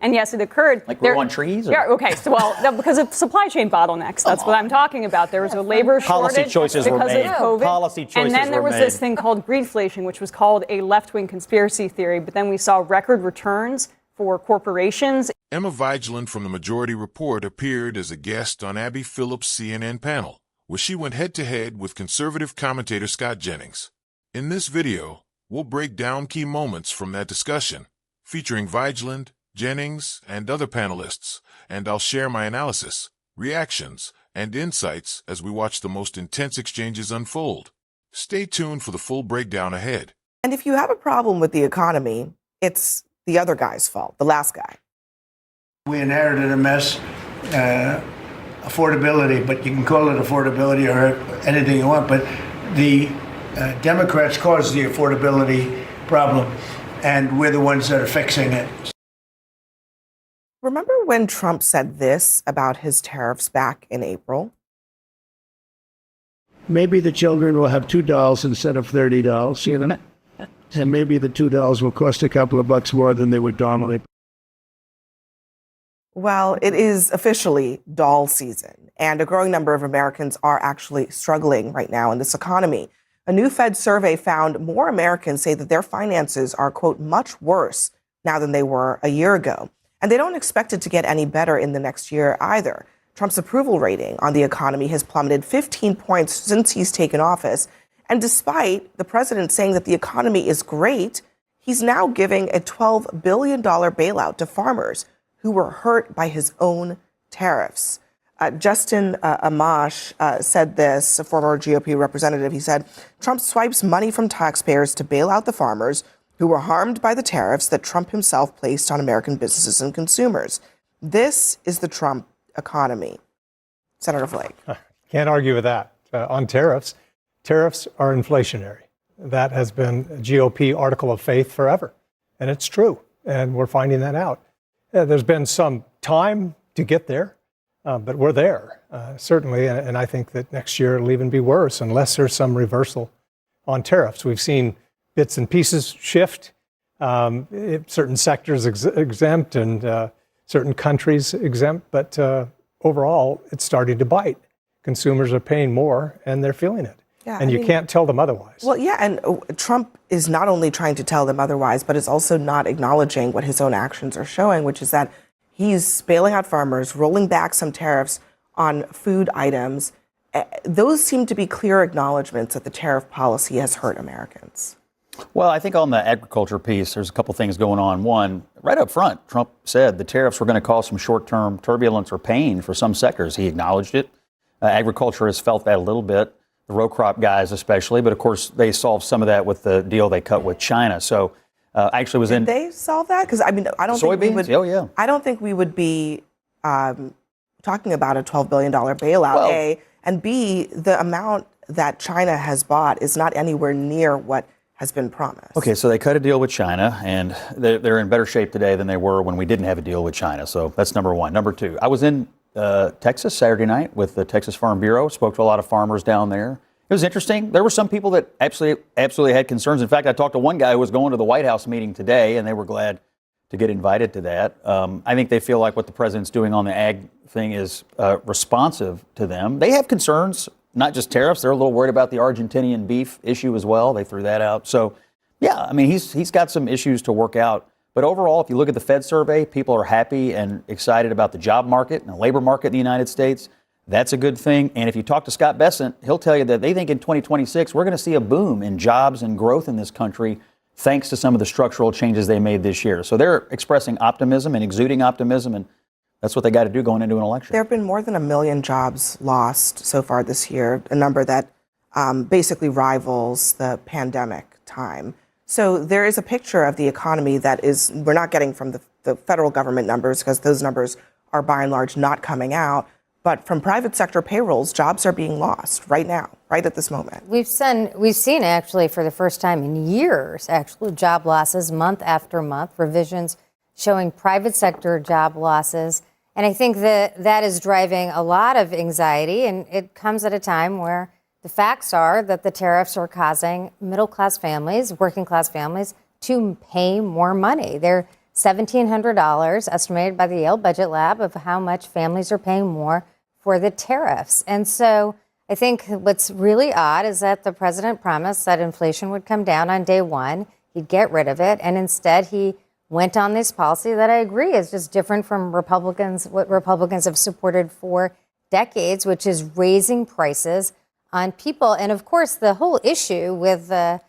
And yes, it occurred. Like we're on trees? Or? Yeah, okay. So, because of supply chain bottlenecks. That's what I'm talking about. There was a labor Policy shortage choices because were made. of COVID. Policy choices and then there were was made. this thing called greedflation, which was called a left-wing conspiracy theory. But then we saw record returns for corporations. Emma Vigeland from the Majority Report appeared as a guest on Abby Phillips' CNN panel, where she went head-to-head with conservative commentator Scott Jennings. In this video, we'll break down key moments from that discussion, featuring Vigeland, Jennings, and other panelists, and I'll share my analysis, reactions, and insights as we watch the most intense exchanges unfold. Stay tuned for the full breakdown ahead. And if you have a problem with the economy, it's the other guy's fault, the last guy. We inherited a mess, affordability, but you can call it affordability or anything you want, but the Democrats caused the affordability problem, and we're the ones that are fixing it. Remember when Trump said this about his tariffs back in April? Maybe the children will have $2 instead of $30, you know? And maybe the $2 will cost a couple of bucks more than they would normally. Well, it is officially doll season, and a growing number of Americans are actually struggling right now in this economy. A new Fed survey found more Americans say that their finances are, quote, much worse now than they were a year ago. And they don't expect it to get any better in the next year either. Trump's approval rating on the economy has plummeted 15 points since he's taken office. And despite the president saying that the economy is great, he's now giving a $12 billion bailout to farmers who were hurt by his own tariffs. Justin Amash said this, a former GOP representative. He said, Trump swipes money from taxpayers to bail out the farmers who were harmed by the tariffs that Trump himself placed on American businesses and consumers. This is the Trump economy. Senator Flake. Can't argue with that. On tariffs, tariffs are inflationary. That has been a GOP article of faith forever. And it's true. And we're finding that out. There's been some time to get there, but we're there, certainly. And I think that next year it'll even be worse unless there's some reversal on tariffs. We've seen bits and pieces shift, certain sectors exempt and certain countries exempt, but overall it's starting to bite. Consumers are paying more and they're feeling it. Yeah, and you can't tell them otherwise. Well, yeah, and Trump is not only trying to tell them otherwise, but is also not acknowledging what his own actions are showing, which is that he's bailing out farmers, rolling back some tariffs on food items. Those seem to be clear acknowledgments that the tariff policy has hurt Americans. Well, I think on the agriculture piece, there's a couple things going on. One, right up front, Trump said the tariffs were going to cause some short-term turbulence or pain for some sectors. He acknowledged it. Agriculture has felt that a little bit. The row crop guys especially, but of course they solved some of that with the deal they cut with China. So actually was Did they solve that? Because I mean, I don't think we would. Oh yeah. I don't think we would be talking about a $12 billion bailout. Well, A, and B, the amount that China has bought is not anywhere near what has been promised. Okay, so they cut a deal with China, and they're in better shape today than they were when we didn't have a deal with China. So that's number one. Number two, I was in Texas Saturday night with the Texas Farm Bureau, spoke to a lot of farmers down there. It was interesting. There were some people that absolutely had concerns. In fact, I talked to one guy who was going to the White House meeting today, and they were glad to get invited to that. I think they feel like what the president's doing on the ag thing is responsive to them. They have concerns, not just tariffs. They're a little worried about the Argentinian beef issue as well. They threw that out. So, yeah, I mean, he's got some issues to work out. But overall, if you look at the Fed survey, people are happy and excited about the job market and the labor market in the United States. That's a good thing. And if you talk to Scott Bessent, he'll tell you that they think in 2026, we're going to see a boom in jobs and growth in this country, thanks to some of the structural changes they made this year. So they're expressing optimism and exuding optimism, and that's what they got to do going into an election. There have been more than 1 million jobs lost so far this year, a number that basically rivals the pandemic time. So there is a picture of the economy that we're not getting from the federal government numbers, because those numbers are by and large not coming out. But from private sector payrolls, jobs are being lost right now, right at this moment. We've seen actually for the first time in years, actually job losses month after month, revisions showing private sector job losses. And I think that is driving a lot of anxiety. And it comes at a time where the facts are that the tariffs are causing middle-class families, working-class families, to pay more money. They're $1,700 estimated by the Yale Budget Lab of how much families are paying more for the tariffs. And so I think what's really odd is that the president promised that inflation would come down on day one. He'd get rid of it. And instead, he went on this policy that I agree is just different from what Republicans have supported for decades, which is raising prices on people. And of course, the whole issue with the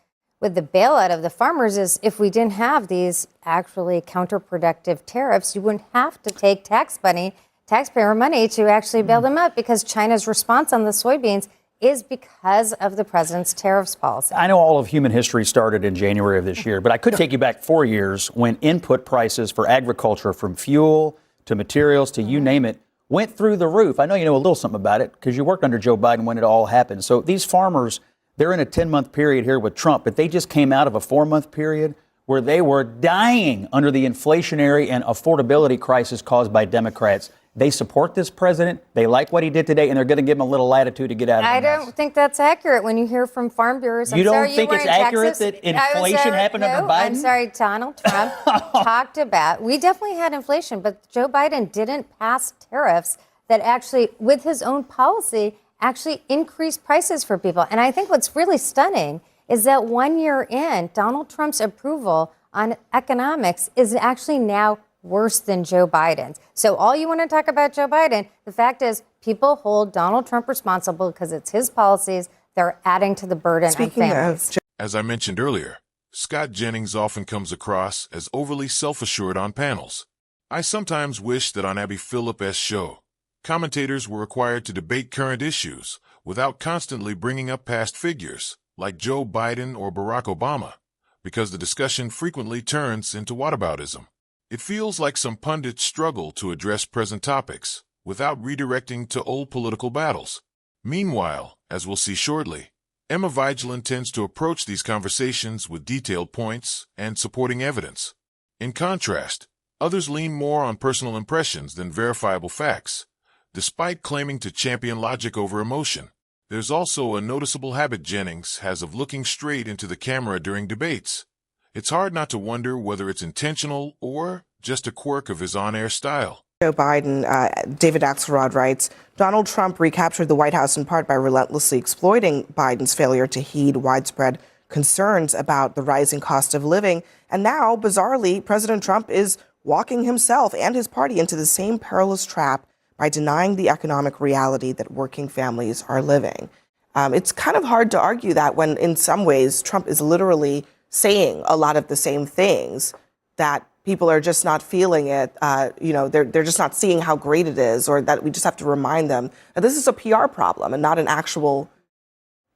bailout of the farmers is if we didn't have these actually counterproductive tariffs, you wouldn't have to take taxpayer money to actually bail them out, because China's response on the soybeans is because of the president's tariffs policy. I know all of human history started in January of this year, but I could take you back 4 years when input prices for agriculture, from fuel to materials to you name it, went through the roof. I know you know a little something about it because you worked under Joe Biden when it all happened. So these farmers, they're in a 10-month period here with Trump, but they just came out of a 4-month period where they were dying under the inflationary and affordability crisis caused by Democrats. They support this president. They like what he did today, and they're going to give him a little latitude to get out of I the mess. don't think that's accurate when you hear from farm bureaus. You don't think it's accurate that inflation happened under Biden? I'm sorry, Donald Trump talked about, we definitely had inflation, but Joe Biden didn't pass tariffs that actually, with his own policy, actually increased prices for people. And I think what's really stunning is that 1 year in, Donald Trump's approval on economics is actually now worse than Joe Biden's. So all you want to talk about Joe Biden, the fact is people hold Donald Trump responsible because it's his policies that are adding to the burden on families. As I mentioned earlier, Scott Jennings often comes across as overly self-assured on panels. I sometimes wish that on Abby Phillip's show, commentators were required to debate current issues without constantly bringing up past figures like Joe Biden or Barack Obama, because the discussion frequently turns into whataboutism. It feels like some pundits struggle to address present topics without redirecting to old political battles. Meanwhile, as we'll see shortly, Emma Vigeland tends to approach these conversations with detailed points and supporting evidence. In contrast, others lean more on personal impressions than verifiable facts. Despite claiming to champion logic over emotion, there's also a noticeable habit Jennings has of looking straight into the camera during debates. It's hard not to wonder whether it's intentional or just a quirk of his on-air style. Joe Biden, David Axelrod writes, Donald Trump recaptured the White House in part by relentlessly exploiting Biden's failure to heed widespread concerns about the rising cost of living. And now, bizarrely, President Trump is walking himself and his party into the same perilous trap by denying the economic reality that working families are living. It's kind of hard to argue that when, in some ways, Trump is literally saying a lot of the same things, that people are just not feeling it. They're just not seeing how great it is, or that we just have to remind them that this is a PR problem and not an actual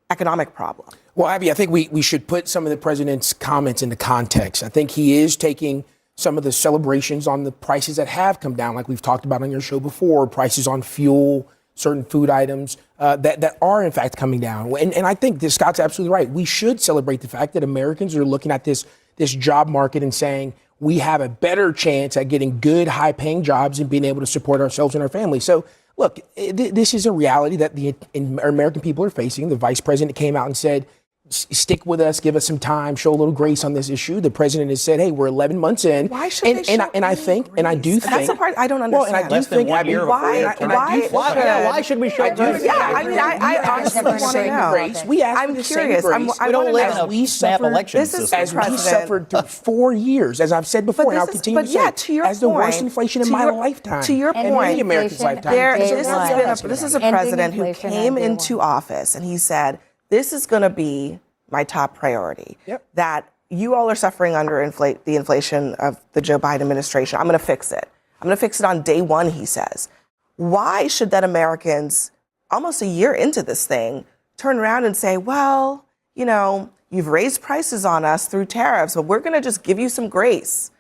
economic problem. Well, Abby, I think we should put some of the president's comments into context. I think he is taking some of the celebrations on the prices that have come down, like we've talked about on your show before, prices on fuel, certain food items that are in fact coming down. And I think that Scott's absolutely right. We should celebrate the fact that Americans are looking at this job market and saying we have a better chance at getting good, high-paying jobs and being able to support ourselves and our families. So, look, this is a reality that the American people are facing. The vice president came out and said, stick with us, give us some time, show a little grace on this issue. The president has said, hey, we're 11 months in. Why should they show and I think, grace? And I do think. That's the part I don't understand. Well, and I do think, Abby, why should we show grace? I honestly want to know. We ask I'm for the curious. same grace. We don't live in a snap election system. As we suffered through 4 years, as I've said before, and I'll continue to say, as the worst inflation in my lifetime. To your point, many Americans' lifetime. This is a president who came into office and he said, this is going to be my top priority. Yep. That you all are suffering under the inflation of the Joe Biden administration. I'm going to fix it. I'm going to fix it on day one, he says. Why should then Americans, almost a year into this thing, turn around and say, well, you've raised prices on us through tariffs, but we're going to just give you some grace?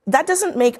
That doesn't make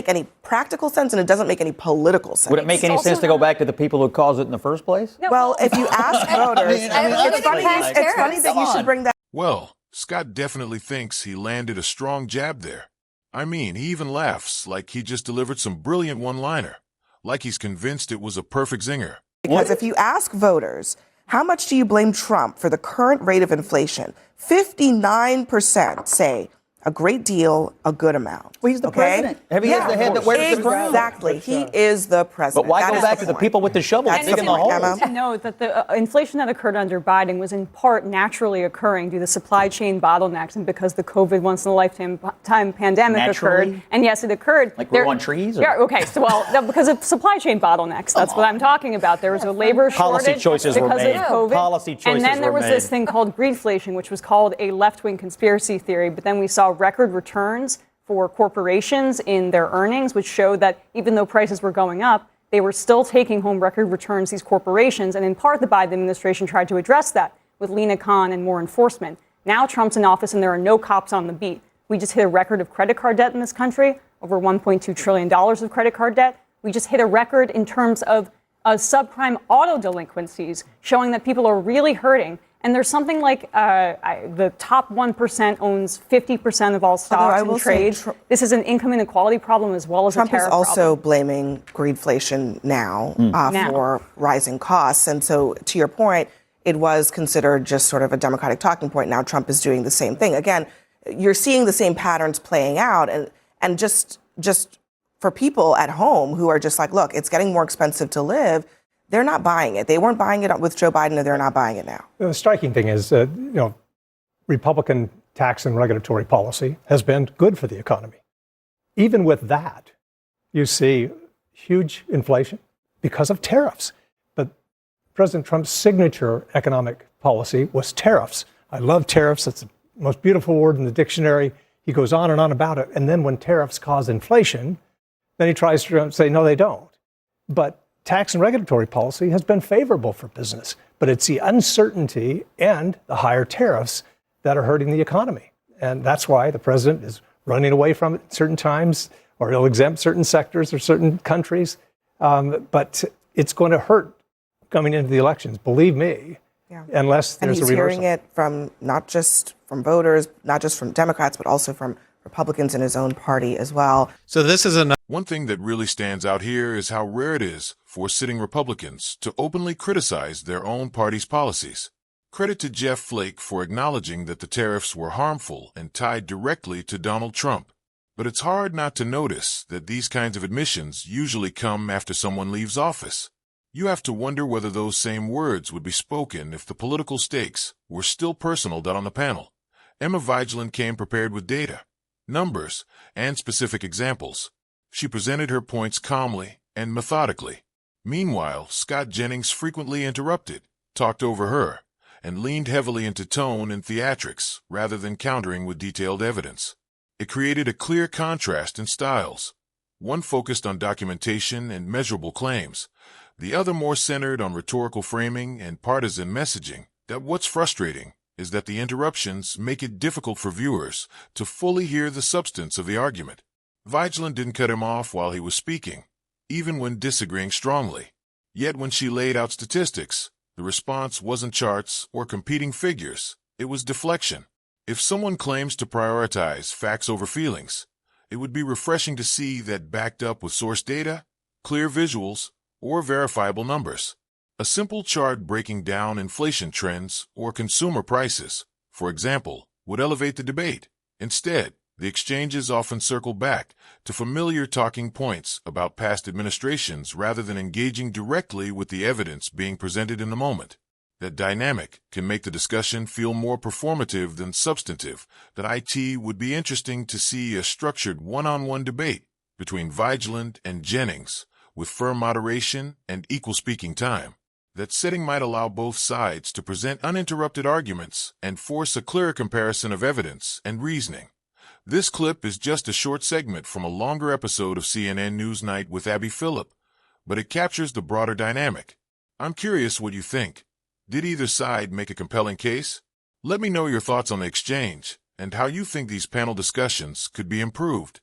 any practical sense, and it doesn't make any political sense. Would it make any sense to go back to the people who caused it in the first place? No, well, if you ask voters, it's funny that you should bring that. Well, Scott definitely thinks he landed a strong jab there. I mean, he even laughs like he just delivered some brilliant one-liner, like he's convinced it was a perfect zinger. Because if you ask voters, how much do you blame Trump for the current rate of inflation? 59% say a great deal, a good amount. Well, he's the president. He is the head that wears the crown. Exactly. He is the president. But why That go is back to the point. people with the shovels That's digging the the point, holes? Emma. To note that the inflation that occurred under Biden was in part naturally occurring due to supply chain bottlenecks and because the COVID once-in-a-lifetime pandemic Naturally? occurred. And yes, it occurred. Like grow on trees? Or? Yeah, okay. So, no, because of supply chain bottlenecks. That's what I'm talking about. There was a labor Policy shortage choices were because made. of COVID. Policy choices and then there were was this made. thing called greedflation, which was called a left-wing conspiracy theory. But then we saw record returns for corporations in their earnings, which showed that even though prices were going up, they were still taking home record returns, these corporations. And in part, the Biden administration tried to address that with Lina Khan and more enforcement. Now Trump's in office and there are no cops on the beat. We just hit a record of credit card debt in this country, over $1.2 trillion of credit card debt. We just hit a record in terms of subprime auto delinquencies, showing that people are really hurting. And there's something like the top 1% owns 50% of all stocks and trades. This is an income inequality problem as well as Trump a tariff is also problem. blaming greedflation now, Now. for rising costs. And so, to your point, it was considered just sort of a Democratic talking point. Now Trump is doing the same thing. Again, you're seeing the same patterns playing out. And just for people at home who are just like, look, it's getting more expensive to live, they're not buying it. They weren't buying it with Joe Biden, and they're not buying it now. The striking thing is, Republican tax and regulatory policy has been good for the economy. Even with that, you see huge inflation because of tariffs. But President Trump's signature economic policy was tariffs. I love tariffs. It's the most beautiful word in the dictionary. He goes on and on about it. And then when tariffs cause inflation, then he tries to say, no, they don't. But tax and regulatory policy has been favorable for business, but it's the uncertainty and the higher tariffs that are hurting the economy. And that's why the president is running away from it at certain times, or he'll exempt certain sectors or certain countries. But it's going to hurt coming into the elections, believe me, unless there's a reversal. And he's hearing it from not just from voters, not just from Democrats, but also from Republicans in his own party as well. So this is one thing that really stands out here is how rare it is for sitting Republicans to openly criticize their own party's policies. Credit to Jeff Flake for acknowledging that the tariffs were harmful and tied directly to Donald Trump. But it's hard not to notice that these kinds of admissions usually come after someone leaves office. You have to wonder whether those same words would be spoken if the political stakes were still personal on the panel. Emma Vigeland came prepared with data, numbers, and specific examples. She presented her points calmly and methodically. Meanwhile, Scott Jennings frequently interrupted, talked over her, and leaned heavily into tone and theatrics rather than countering with detailed evidence. It created a clear contrast in styles. One focused on documentation and measurable claims, the other more centered on rhetorical framing and partisan messaging. That what's frustrating is that the interruptions make it difficult for viewers to fully hear the substance of the argument. Vigeland didn't cut him off while he was speaking, even when disagreeing strongly. Yet when she laid out statistics, the response wasn't charts or competing figures, it was deflection. If someone claims to prioritize facts over feelings, it would be refreshing to see that backed up with source data, clear visuals, or verifiable numbers. A simple chart breaking down inflation trends or consumer prices, for example, would elevate the debate. Instead, the exchanges often circle back to familiar talking points about past administrations rather than engaging directly with the evidence being presented in the moment. That dynamic can make the discussion feel more performative than substantive. That it would be interesting to see a structured one-on-one debate between Vigeland and Jennings, with firm moderation and equal speaking time. That setting might allow both sides to present uninterrupted arguments and force a clearer comparison of evidence and reasoning. This clip is just a short segment from a longer episode of CNN Newsnight with Abby Phillip, but it captures the broader dynamic. I'm curious what you think. Did either side make a compelling case? Let me know your thoughts on the exchange and how you think these panel discussions could be improved.